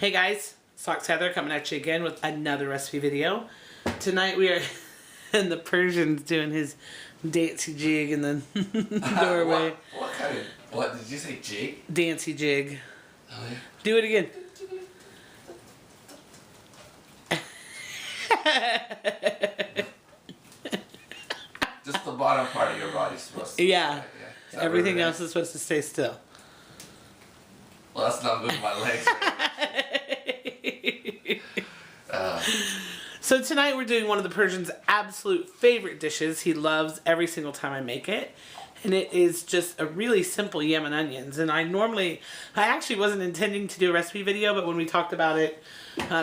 Hey guys, SoxHeather coming at you again with another recipe video. Tonight we are in the Persian's doing his dancey jig in the doorway. What kind of, what did you say, jig? Dancey jig. Oh, yeah. Do it again. Just the bottom part of your body is supposed to. Yeah. Everything really else is supposed to stay still. Well, that's not moving my legs. So tonight we're doing one of the Persian's absolute favorite dishes. He loves every single time I make it. And it is just a really simple yam and onions. And I actually wasn't intending to do a recipe video, but when we talked about it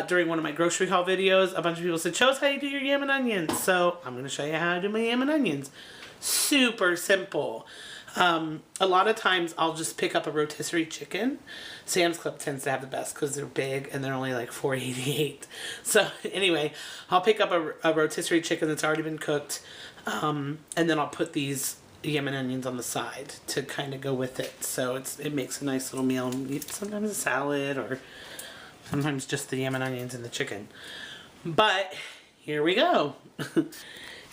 during one of my grocery haul videos, a bunch of people said, show us how you do your yam and onions. So I'm going to show you how I do my yam and onions. Super simple. A lot of times I'll just pick up a rotisserie chicken. Sam's Club tends to have the best because they're big and they're only like $4.88. So anyway, I'll pick up a rotisserie chicken that's already been cooked, and then I'll put these yam and onions on the side to kind of go with it. So it makes a nice little meal. Sometimes a salad or sometimes just the yam and onions and the chicken. But here we go.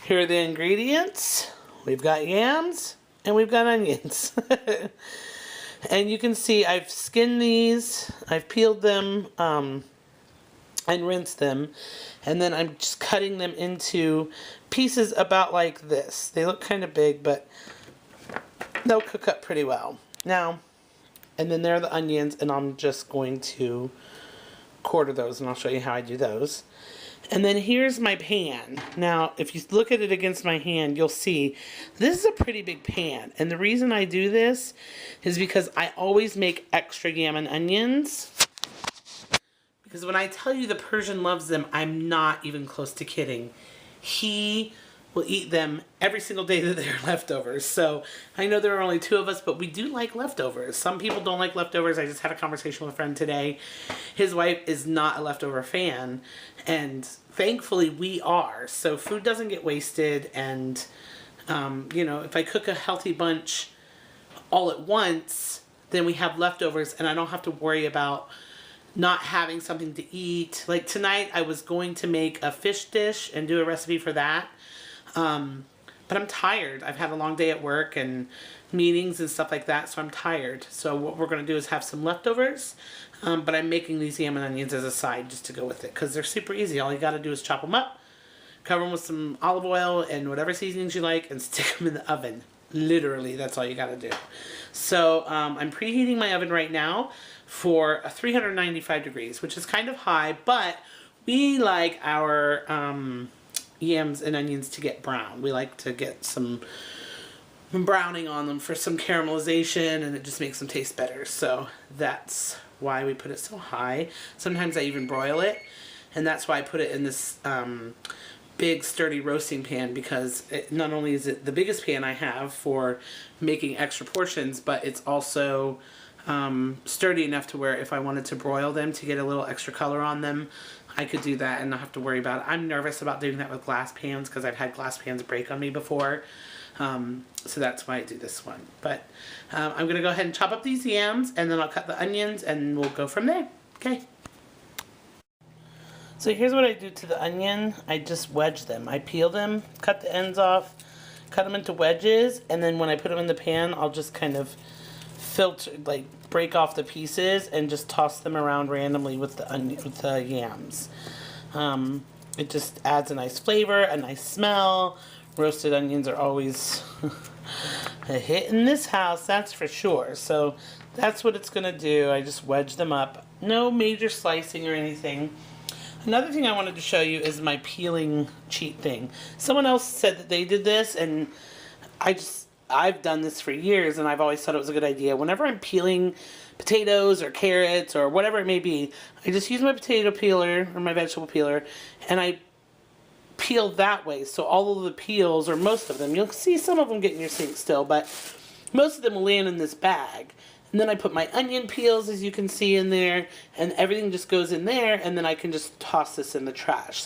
Here are the ingredients. We've got yams. And we've got onions. And you can see I've skinned these, I've peeled them and rinsed them. And then I'm just cutting them into pieces about like this. They look kind of big, but they'll cook up pretty well. Now, and then there are the onions, and I'm just going to quarter those, and I'll show you how I do those. And then here's my pan. Now, if you look at it against my hand, you'll see this is a pretty big pan. And the reason I do this is because I always make extra yam and onions. Because when I tell you the Persian loves them, I'm not even close to kidding. He will eat them every single day that they're leftovers. So I know there are only 2 of us, but we do like leftovers. Some people don't like leftovers. I just had a conversation with a friend today. His wife is not a leftover fan, and thankfully we are. So food doesn't get wasted, and you know, if I cook a healthy bunch all at once, then we have leftovers and I don't have to worry about not having something to eat. Like tonight I was going to make a fish dish and do a recipe for that. But I'm tired. I've had a long day at work and meetings and stuff like that, so I'm tired. So what we're going to do is have some leftovers, but I'm making these yam and onions as a side just to go with it because they're super easy. All you got to do is chop them up, cover them with some olive oil and whatever seasonings you like, and stick them in the oven. Literally, that's all you got to do. So I'm preheating my oven right now for 395 degrees, which is kind of high, but we like our yams and onions to get brown. We like to get some browning on them for some caramelization, and it just makes them taste better. So that's why we put it so high. Sometimes I even broil it, and that's why I put it in this big sturdy roasting pan, because not only is it the biggest pan I have for making extra portions, but it's also sturdy enough to where if I wanted to broil them to get a little extra color on them, I could do that and not have to worry about it. I'm nervous about doing that with glass pans because I've had glass pans break on me before. So that's why I do this one. But I'm going to go ahead and chop up these yams, and then I'll cut the onions and we'll go from there. Okay. So here's what I do to the onion. I just wedge them. I peel them, cut the ends off, cut them into wedges, and then when I put them in the pan, I'll just kind of filter, like break off the pieces and just toss them around randomly with the yams. It just adds a nice flavor, a nice smell. Roasted onions are always a hit in this house, that's for sure. So that's what it's gonna do. I just wedge them up. No major slicing or anything. Another thing I wanted to show you is my peeling cheat thing. Someone else said that they did this, and I've done this for years, and I've always thought it was a good idea. Whenever I'm peeling potatoes or carrots or whatever it may be, I just use my potato peeler or my vegetable peeler, and I peel that way. So all of the peels, or most of them, you'll see some of them get in your sink still, but most of them will land in this bag. And then I put my onion peels, as you can see, in there, and everything just goes in there, and then I can just toss this in the trash.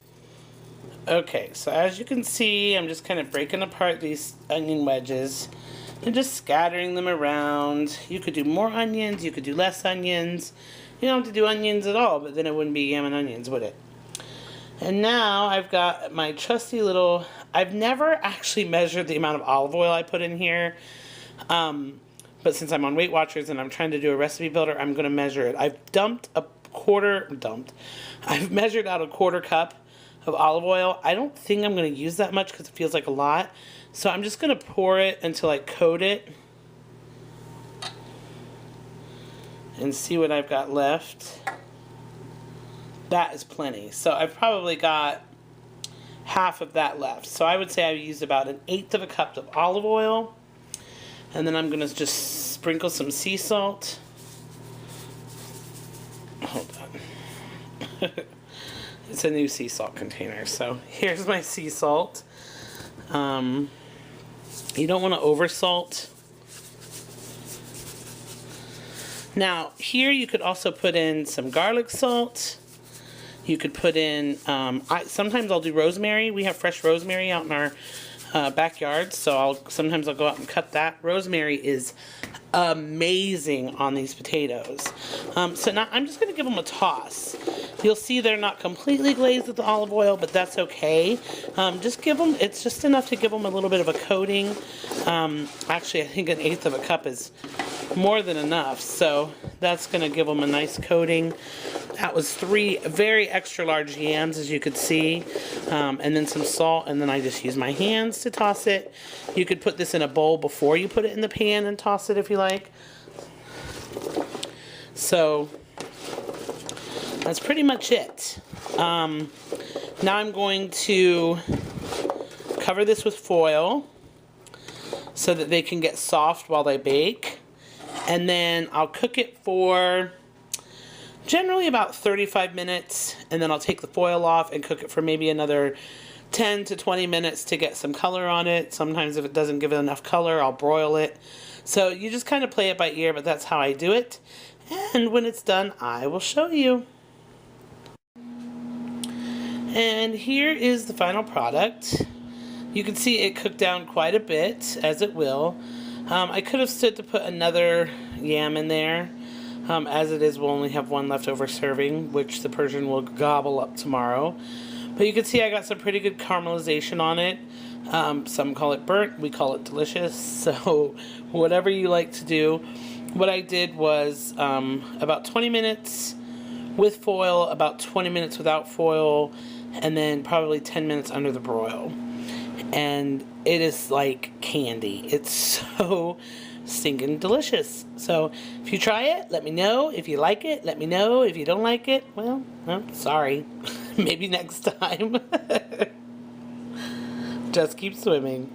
Okay, so as you can see, I'm just kind of breaking apart these onion wedges. And just scattering them around. You could do more onions, you could do less onions. You don't have to do onions at all, but then it wouldn't be yam and onions, would it? And now I've got my trusty little, I've never actually measured the amount of olive oil I put in here. But since I'm on Weight Watchers and I'm trying to do a recipe builder, I'm going to measure it. I've measured out a quarter cup of olive oil. I don't think I'm going to use that much because it feels like a lot. So I'm just going to pour it until I coat it. And see what I've got left. That is plenty. So I've probably got half of that left. So I would say I used about 1/8 of a cup of olive oil. And then I'm going to just sprinkle some sea salt. Hold on. It's a new sea salt container. So here's my sea salt. You don't want to oversalt. Now, here you could also put in some garlic salt. You could put in, sometimes I'll do rosemary. We have fresh rosemary out in our backyard, so sometimes I'll go out and cut that. Rosemary is amazing on these potatoes. So now I'm just going to give them a toss. You'll see they're not completely glazed with the olive oil, but that's okay. Just give them, it's just enough to give them a little bit of a coating. Actually, I think 1/8 of a cup is more than enough, so that's going to give them a nice coating. That was 3 very extra large yams, as you could see, and then some salt, and then I just use my hands to toss it. You could put this in a bowl before you put it in the pan and toss it if you like. So that's pretty much it. Now I'm going to cover this with foil so that they can get soft while they bake. And then I'll cook it for generally about 35 minutes, and then I'll take the foil off and cook it for maybe another 10 to 20 minutes to get some color on it. Sometimes if it doesn't give it enough color, I'll broil it. So you just kind of play it by ear, but that's how I do it. And when it's done, I will show you. And here is the final product. You can see it cooked down quite a bit, as it will. I could have stood to put another yam in there. As it is, we'll only have one leftover serving, which the Persian will gobble up tomorrow. But you can see I got some pretty good caramelization on it. Some call it burnt, we call it delicious. So whatever you like to do. What I did was about 20 minutes with foil, about 20 minutes without foil, and then probably 10 minutes under the broil. And it is like candy. It's so stinking delicious. So if you try it, let me know. If you like it, let me know. If you don't like it, well, sorry. Maybe next time. Just keep swimming.